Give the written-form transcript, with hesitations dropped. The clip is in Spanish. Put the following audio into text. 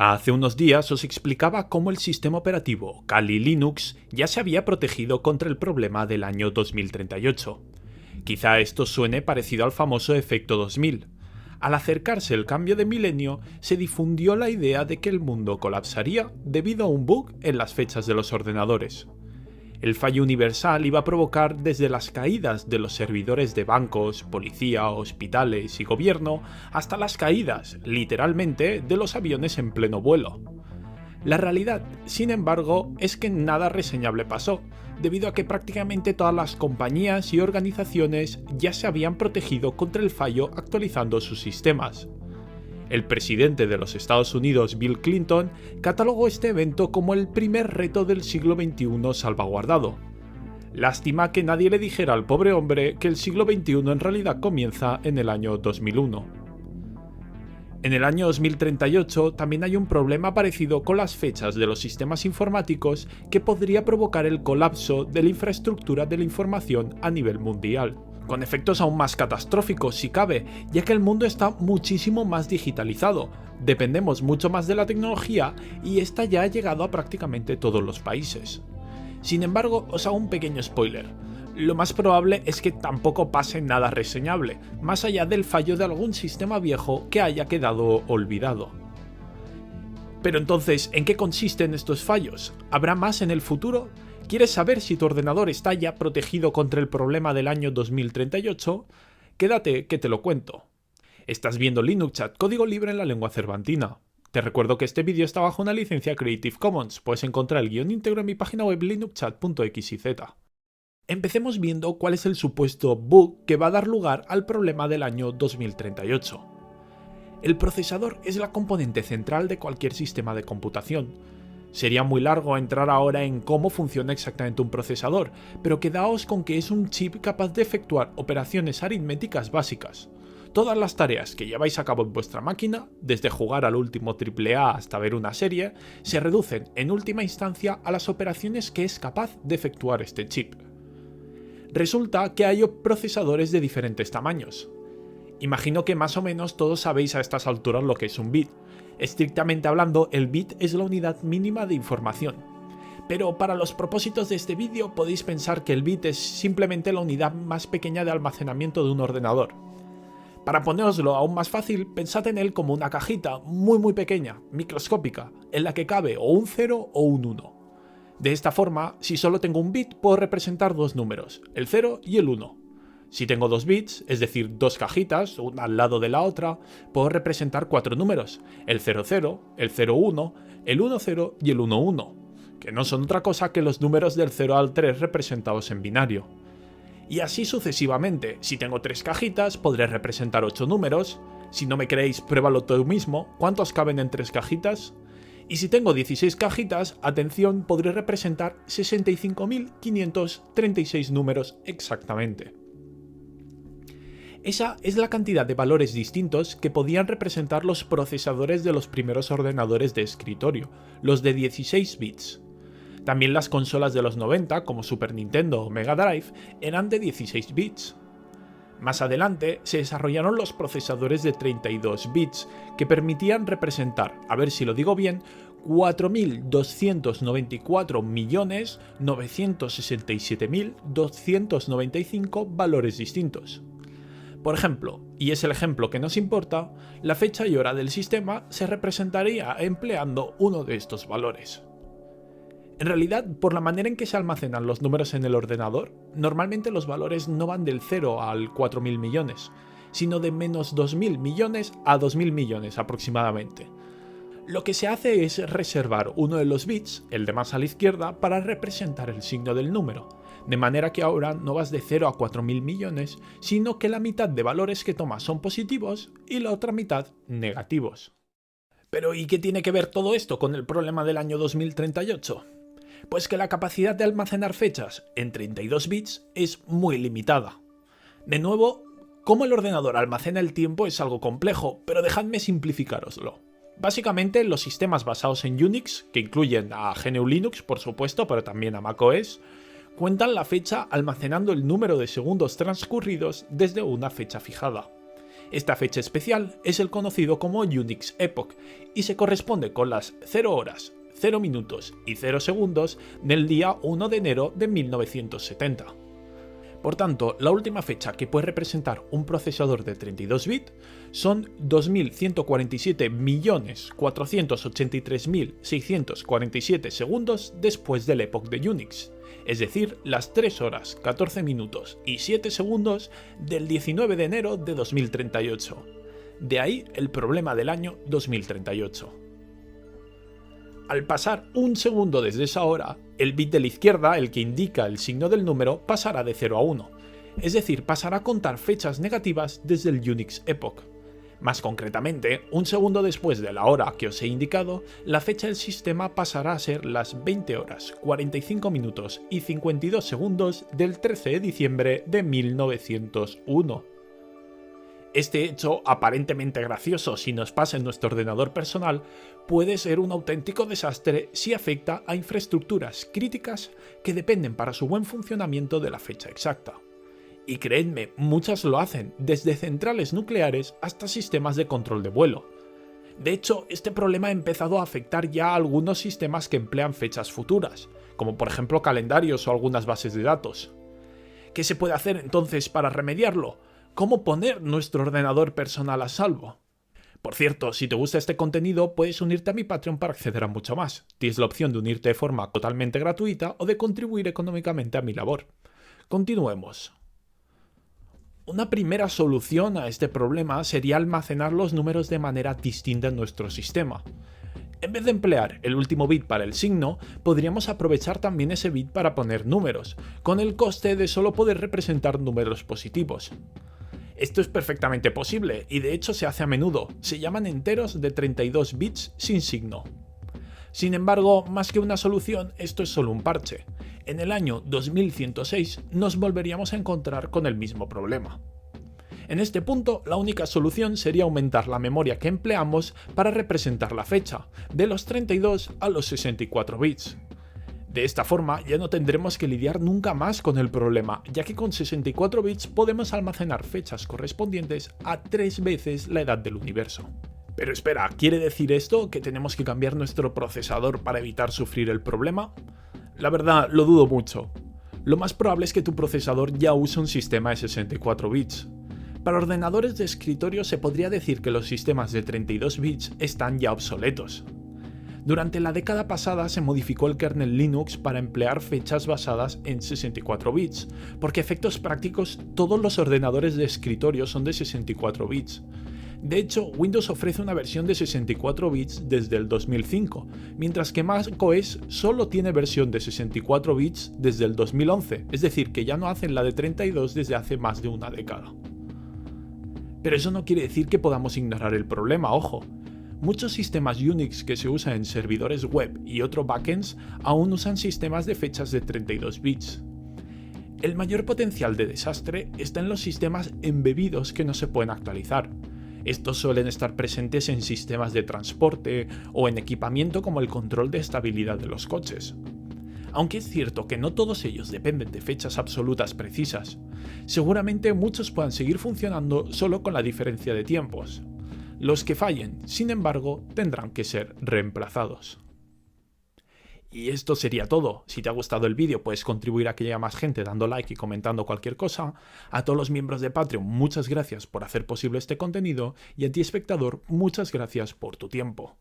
Hace unos días os explicaba cómo el sistema operativo Kali Linux ya se había protegido contra el problema del año 2038. Quizá esto suene parecido al famoso efecto 2000. Al acercarse el cambio de milenio, se difundió la idea de que el mundo colapsaría debido a un bug en las fechas de los ordenadores. El fallo universal iba a provocar desde las caídas de los servidores de bancos, policía, hospitales y gobierno, hasta las caídas, literalmente, de los aviones en pleno vuelo. La realidad, sin embargo, es que nada reseñable pasó, debido a que prácticamente todas las compañías y organizaciones ya se habían protegido contra el fallo actualizando sus sistemas. El presidente de los Estados Unidos, Bill Clinton, catalogó este evento como el primer reto del siglo XXI salvaguardado. Lástima que nadie le dijera al pobre hombre que el siglo XXI en realidad comienza en el año 2001. En el año 2038 también hay un problema parecido con las fechas de los sistemas informáticos que podría provocar el colapso de la infraestructura de la información a nivel mundial, con efectos aún más catastróficos si cabe, ya que el mundo está muchísimo más digitalizado, dependemos mucho más de la tecnología y esta ya ha llegado a prácticamente todos los países. Sin embargo, os hago un pequeño spoiler. Lo más probable es que tampoco pase nada reseñable, más allá del fallo de algún sistema viejo que haya quedado olvidado. Pero entonces, ¿en qué consisten estos fallos? ¿Habrá más en el futuro? ¿Quieres saber si tu ordenador está ya protegido contra el problema del año 2038? Quédate que te lo cuento. Estás viendo Linux Chat, código libre en la lengua cervantina. Te recuerdo que este vídeo está bajo una licencia Creative Commons, puedes encontrar el guión íntegro en mi página web linuxchat.xyz. Empecemos viendo cuál es el supuesto bug que va a dar lugar al problema del año 2038. El procesador es la componente central de cualquier sistema de computación. Sería muy largo entrar ahora en cómo funciona exactamente un procesador, pero quedaos con que es un chip capaz de efectuar operaciones aritméticas básicas. Todas las tareas que lleváis a cabo en vuestra máquina, desde jugar al último AAA hasta ver una serie, se reducen en última instancia a las operaciones que es capaz de efectuar este chip. Resulta que hay procesadores de diferentes tamaños. Imagino que más o menos todos sabéis a estas alturas lo que es un bit. Estrictamente hablando, el bit es la unidad mínima de información. Pero para los propósitos de este vídeo podéis pensar que el bit es simplemente la unidad más pequeña de almacenamiento de un ordenador. Para poneroslo aún más fácil, pensad en él como una cajita muy pequeña, microscópica, en la que cabe o un 0 o un 1. De esta forma, si solo tengo un bit, puedo representar dos números, el 0 y el 1. Si tengo dos bits, es decir, dos cajitas, una al lado de la otra, puedo representar cuatro números, el 00, el 01, el 10 y el 11, que no son otra cosa que los números del 0 al 3 representados en binario. Y así sucesivamente, si tengo tres cajitas, podré representar 8 números. Si no me creéis, pruébalo tú mismo, ¿cuántos caben en tres cajitas? Y si tengo 16 cajitas, atención, podré representar 65.536 números exactamente. Esa es la cantidad de valores distintos que podían representar los procesadores de los primeros ordenadores de escritorio, los de 16 bits. También las consolas de los 90, como Super Nintendo o Mega Drive, eran de 16 bits. Más adelante se desarrollaron los procesadores de 32 bits, que permitían representar, a ver si lo digo bien, 4.294.967.295 valores distintos. Por ejemplo, y es el ejemplo que nos importa, la fecha y hora del sistema se representaría empleando uno de estos valores. En realidad, por la manera en que se almacenan los números en el ordenador, normalmente los valores no van del 0 al 4.000 millones, sino de menos 2.000 millones a 2.000 millones aproximadamente. Lo que se hace es reservar uno de los bits, el de más a la izquierda, para representar el signo del número, de manera que ahora no vas de 0 a 4.000 millones, sino que la mitad de valores que tomas son positivos y la otra mitad negativos. Pero ¿y qué tiene que ver todo esto con el problema del año 2038? Pues que la capacidad de almacenar fechas en 32 bits es muy limitada. De nuevo, cómo el ordenador almacena el tiempo es algo complejo, pero dejadme simplificároslo. Básicamente, los sistemas basados en Unix, que incluyen a GNU Linux por supuesto, pero también a macOS, cuentan la fecha almacenando el número de segundos transcurridos desde una fecha fijada. Esta fecha especial es el conocido como Unix Epoch y se corresponde con las 0 horas, 0 minutos y 0 segundos del día 1 de enero de 1970. Por tanto, la última fecha que puede representar un procesador de 32 bits son 2.147.483.647 segundos después del Epoch de Unix, es decir, las 3 horas, 14 minutos y 7 segundos del 19 de enero de 2038. De ahí el problema del año 2038. Al pasar un segundo desde esa hora, el bit de la izquierda, el que indica el signo del número, pasará de 0 a 1, es decir, pasará a contar fechas negativas desde el Unix Epoch. Más concretamente, un segundo después de la hora que os he indicado, la fecha del sistema pasará a ser las 20 horas, 45 minutos y 52 segundos del 13 de diciembre de 1901. Este hecho, aparentemente gracioso si nos pasa en nuestro ordenador personal, puede ser un auténtico desastre si afecta a infraestructuras críticas que dependen para su buen funcionamiento de la fecha exacta. Y creedme, muchas lo hacen, desde centrales nucleares hasta sistemas de control de vuelo. De hecho, este problema ha empezado a afectar ya a algunos sistemas que emplean fechas futuras, como por ejemplo calendarios o algunas bases de datos. ¿Qué se puede hacer entonces para remediarlo? ¿Cómo poner nuestro ordenador personal a salvo? Por cierto, si te gusta este contenido, puedes unirte a mi Patreon para acceder a mucho más. Tienes la opción de unirte de forma totalmente gratuita o de contribuir económicamente a mi labor. Continuemos. Una primera solución a este problema sería almacenar los números de manera distinta en nuestro sistema. En vez de emplear el último bit para el signo, podríamos aprovechar también ese bit para poner números, con el coste de solo poder representar números positivos. Esto es perfectamente posible y de hecho se hace a menudo, se llaman enteros de 32 bits sin signo. Sin embargo, más que una solución, esto es solo un parche. En el año 2106 nos volveríamos a encontrar con el mismo problema. En este punto, la única solución sería aumentar la memoria que empleamos para representar la fecha, de los 32 a los 64 bits. De esta forma ya no tendremos que lidiar nunca más con el problema, ya que con 64 bits podemos almacenar fechas correspondientes a 3 veces la edad del universo. Pero espera, ¿quiere decir esto que tenemos que cambiar nuestro procesador para evitar sufrir el problema? La verdad, lo dudo mucho. Lo más probable es que tu procesador ya use un sistema de 64 bits. Para ordenadores de escritorio se podría decir que los sistemas de 32 bits están ya obsoletos. Durante la década pasada se modificó el kernel Linux para emplear fechas basadas en 64 bits, porque a efectos prácticos todos los ordenadores de escritorio son de 64 bits. De hecho, Windows ofrece una versión de 64 bits desde el 2005, mientras que macOS solo tiene versión de 64 bits desde el 2011, es decir, que ya no hacen la de 32 desde hace más de una década. Pero eso no quiere decir que podamos ignorar el problema, ojo. Muchos sistemas Unix que se usan en servidores web y otros backends aún usan sistemas de fechas de 32 bits. El mayor potencial de desastre está en los sistemas embebidos que no se pueden actualizar. Estos suelen estar presentes en sistemas de transporte o en equipamiento como el control de estabilidad de los coches. Aunque es cierto que no todos ellos dependen de fechas absolutas precisas, seguramente muchos puedan seguir funcionando solo con la diferencia de tiempos. Los que fallen, sin embargo, tendrán que ser reemplazados. Y esto sería todo. Si te ha gustado el vídeo, puedes contribuir a que llegue más gente dando like y comentando cualquier cosa. A todos los miembros de Patreon, muchas gracias por hacer posible este contenido. Y a ti, espectador, muchas gracias por tu tiempo.